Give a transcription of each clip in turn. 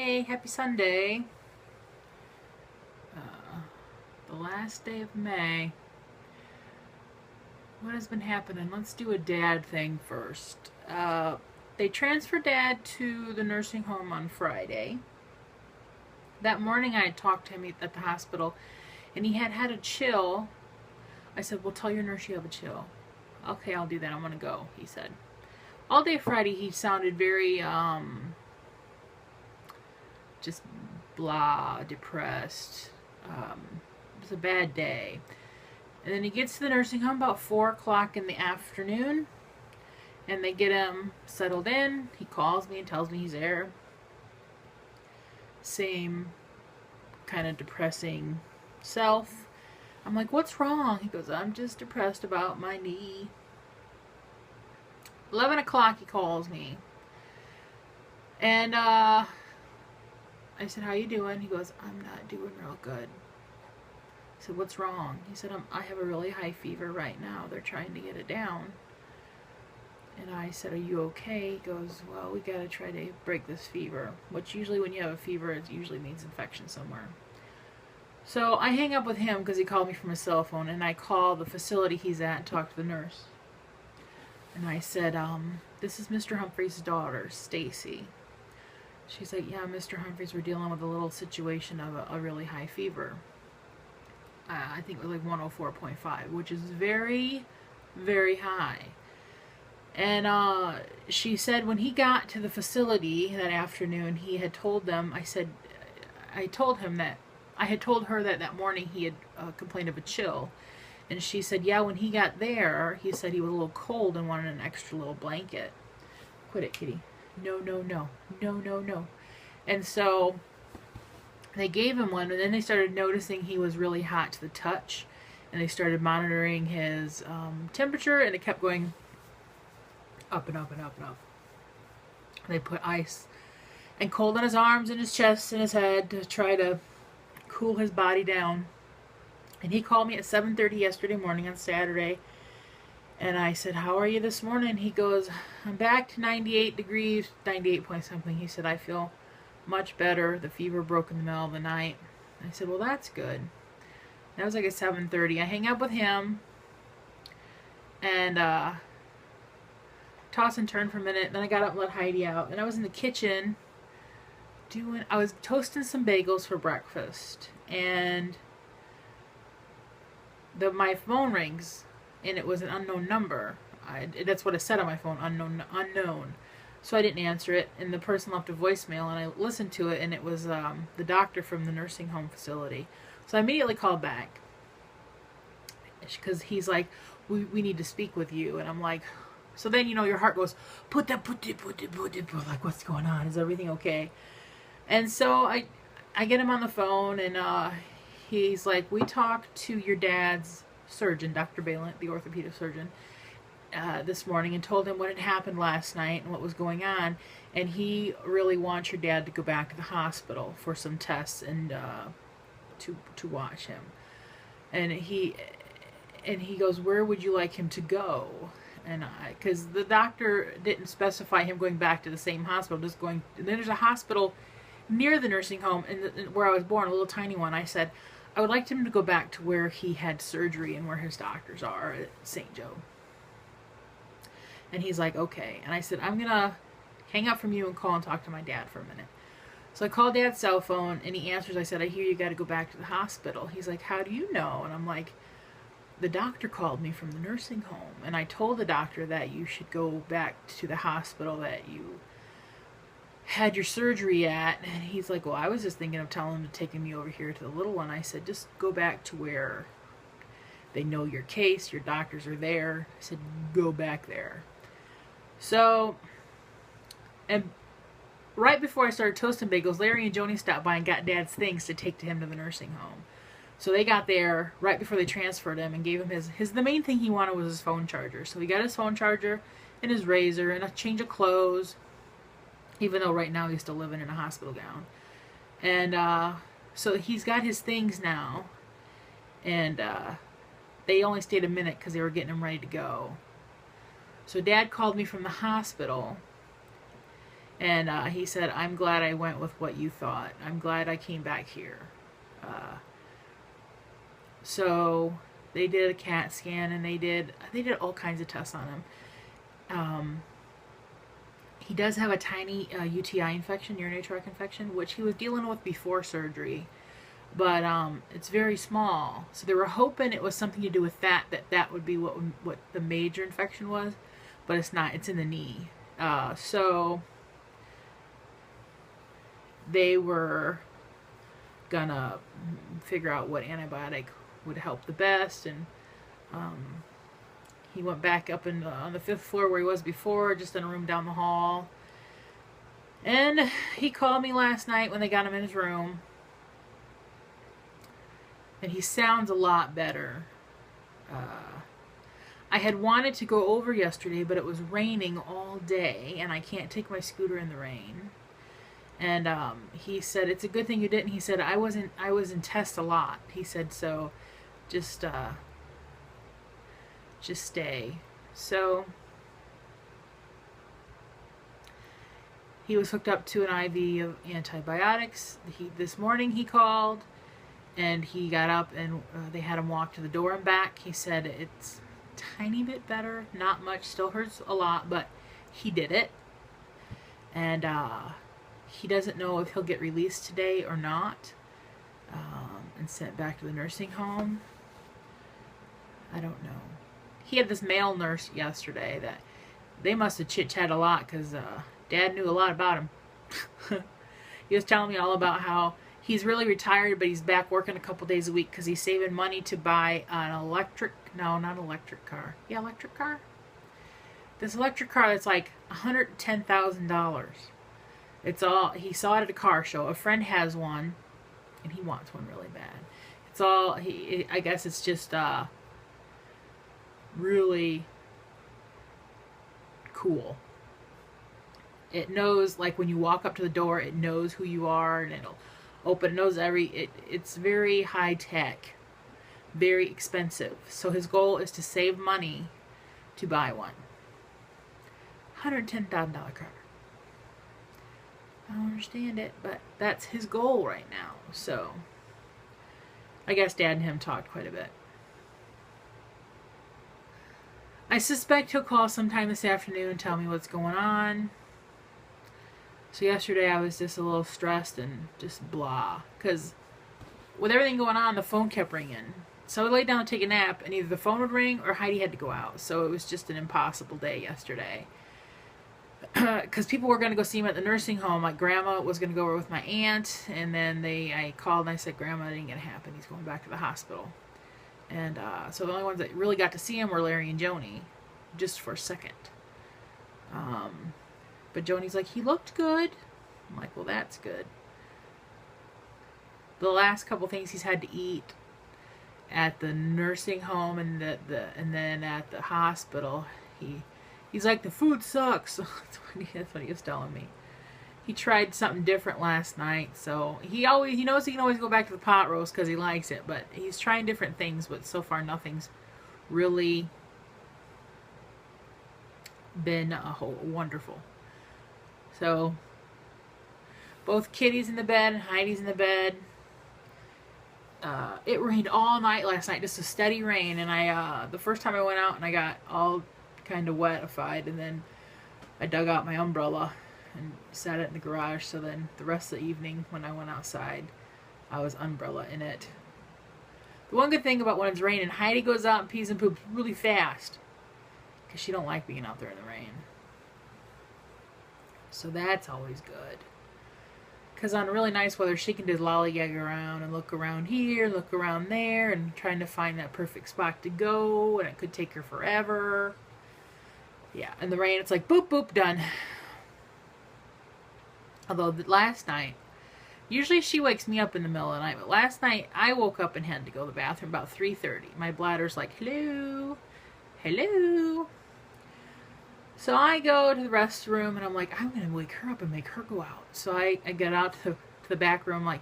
Hey, happy Sunday. The last day of May. What has been happening? Let's do a dad thing first. They transferred dad to the nursing home on Friday. That morning I had talked to him at the hospital and he had had a chill. I said, well, tell your nurse you have a chill. Okay, I'll do that. I'm going to go, he said. All day Friday he sounded very, just blah, depressed. It was a bad day. And then he gets to the nursing home about 4 o'clock in the afternoon, and they get him settled in. He calls me and tells me he's there. Same kind of depressing self. I'm like, what's wrong? He goes, I'm just depressed about my knee. 11 o'clock he calls me. And I said, how you doing? He goes, I'm not doing real good. I said, what's wrong? He said, I have a really high fever right now. They're trying to get it down. And I said, are you okay? He goes, well, we got to try to break this fever. Which usually when you have a fever, it usually means infection somewhere. So I hang up with him because he called me from his cell phone. And I call the facility he's at and talk to the nurse. And I said, this is Mr. Humphrey's daughter, Stacy. She's like, yeah, Mr. Humphreys, we're dealing with a little situation of a really high fever. I think it was like 104.5, which is very, very high. And she said when he got to the facility that afternoon, he had told them, I told her that morning he had complained of a chill. And she said, yeah, when he got there, he said he was a little cold and wanted an extra little blanket. Quit it, kitty. No, no, no. No, no, no. And so they gave him one, and then they started noticing he was really hot to the touch. And they started monitoring his temperature, and it kept going up and up and up and up. They put ice and cold on his arms and his chest and his head to try to cool his body down. And he called me at 7:30 yesterday morning on Saturday. And I said, how are you this morning? He goes, I'm back to 98 degrees, 98 point something. He said, I feel much better. The fever broke in the middle of the night. I said, well, that's good. That was like at 7:30. I hang up with him and toss and turn for a minute. Then I got up and let Heidi out. And I was in the kitchen I was toasting some bagels for breakfast. And my phone rings. And it was an unknown number. That's what it said on my phone, unknown. So I didn't answer it, and the person left a voicemail, and I listened to it, and it was the doctor from the nursing home facility. So I immediately called back, because he's like, we need to speak with you, and I'm like, so then, your heart goes, put it, like, what's going on? Is everything okay? And so I get him on the phone, and he's like, we talked to your dad's surgeon, Dr. Balint, the orthopedic surgeon, this morning, and told him what had happened last night and what was going on, and he really wants your dad to go back to the hospital for some tests and to watch him. And he goes, where would you like him to go? And because the doctor didn't specify him going back to the same hospital, just going. And then there's a hospital near the nursing home where I was born, a little tiny one. I said, I would like him to go back to where he had surgery and where his doctors are at St. Joe. And he's like, okay. And I said, I'm going to hang up from you and call and talk to my dad for a minute. So I called Dad's cell phone, and he answers. I said, I hear you got to go back to the hospital. He's like, how do you know? And I'm like, the doctor called me from the nursing home. And I told the doctor that you should go back to the hospital that you had your surgery at. And he's like, well, I was just thinking of telling him to take me over here to the little one. I said, just go back to where they know your case, your doctors are there. I said, go back there. So, and right before I started toasting bagels, Larry and Joni stopped by and got Dad's things to take to him to the nursing home. So they got there right before they transferred him and gave him the main thing he wanted was his phone charger. So he got his phone charger and his razor and a change of clothes, even though right now he's still living in a hospital gown. And so he's got his things now, and they only stayed a minute because they were getting him ready to go. So Dad called me from the hospital, And he said, I'm glad I went with what you thought. I'm glad I came back here. So they did a CAT scan, and they did all kinds of tests on him. He does have a tiny UTI infection, urinary tract infection, which he was dealing with before surgery. But it's very small. So they were hoping it was something to do with that would be what the major infection was. But it's not. It's in the knee. So they were gonna figure out what antibiotic would help the best. And he went back up on the 5th floor where he was before, just in a room down the hall. And he called me last night when they got him in his room. And he sounds a lot better. I had wanted to go over yesterday, but it was raining all day, and I can't take my scooter in the rain. And he said, it's a good thing you didn't. He said, I was in test a lot. He said, so just stay. So he was hooked up to an IV of antibiotics. This morning he called, and he got up, and they had him walk to the door and back. He said it's a tiny bit better, not much, still hurts a lot, but he did it. And he doesn't know if he'll get released today or not, and sent back to the nursing home. I don't know. He had this male nurse yesterday that they must have chit-chatted a lot, because Dad knew a lot about him. He was telling me all about how he's really retired, but he's back working a couple days a week because he's saving money to buy an electric car. Yeah, electric car? This electric car that's like $110,000. It's all, he saw it at a car show. A friend has one, and he wants one really bad. It's all, I guess it's just really cool. It knows, like when you walk up to the door, it knows who you are, and it'll open, it knows it's very high tech, very expensive. So his goal is to save money to buy one. $110,000 car. I don't understand it, but that's his goal right now. So I guess Dad and him talked quite a bit. I suspect he'll call sometime this afternoon and tell me what's going on. So yesterday I was just a little stressed and just blah. Because with everything going on, the phone kept ringing. So I laid down to take a nap, and either the phone would ring or Heidi had to go out. So it was just an impossible day yesterday. Because people were going to go see him at the nursing home. Like Grandma was going to go over with my aunt. And then I called and I said, Grandma, it ain't going to happen. He's going back to the hospital. And so the only ones that really got to see him were Larry and Joni. Just for a second. But Joni's like, he looked good. I'm like, well, that's good. The last couple things he's had to eat at the nursing home and then at the hospital, he's like, the food sucks. That's what he was telling me. He tried something different last night, so he knows he can always go back to the pot roast because he likes it, but he's trying different things, but so far nothing's really been wonderful. So both Kitty's in the bed and Heidi's in the bed. It rained all night last night, just a steady rain, and the first time I went out and I got all kind of wetified, and then I dug out my umbrella and sat it in the garage, so then the rest of the evening when I went outside, I was umbrella in it. The one good thing about when it's raining, Heidi goes out and pees and poops really fast because she don't like being out there in the rain. So that's always good. Because on really nice weather, she can just lollygag around and look around here, look around there, and trying to find that perfect spot to go, and it could take her forever. Yeah, in the rain, it's like, boop, boop, done. Although last night, usually she wakes me up in the middle of the night, but last night I woke up and had to go to the bathroom about 3:30. My bladder's like, hello, hello. So I go to the restroom, and I'm like, I'm going to wake her up and make her go out. So I get out to the back room, like,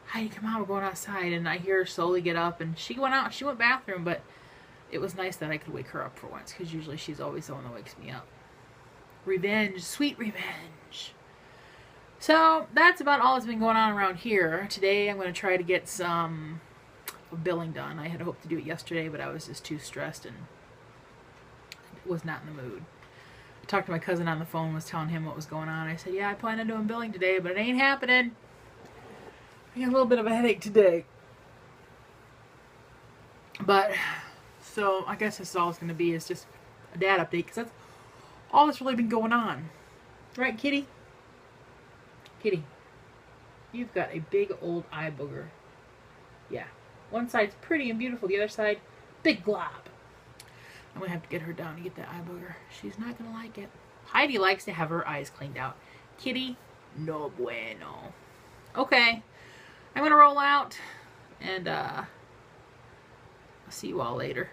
Heidi, come on, we're going outside. And I hear her slowly get up, and she went out. She went bathroom, but it was nice that I could wake her up for once, because usually she's always the one that wakes me up. Revenge, sweet revenge. So that's about all that's been going on around here. Today I'm going to try to get some billing done. I had hoped to do it yesterday, but I was just too stressed and was not in the mood. I talked to my cousin on the phone, was telling him what was going on. I said, yeah, I plan on doing billing today, but it ain't happening. I got a little bit of a headache today. But, so I guess this is all it's going to be, is just a dad update, because that's all that's really been going on. Right, Kitty? Kitty, you've got a big old eye booger. Yeah. One side's pretty and beautiful, the other side, big glob. I'm going to have to get her down to get that eye booger. She's not going to like it. Heidi likes to have her eyes cleaned out. Kitty, no bueno. Okay. I'm going to roll out, and I'll see you all later.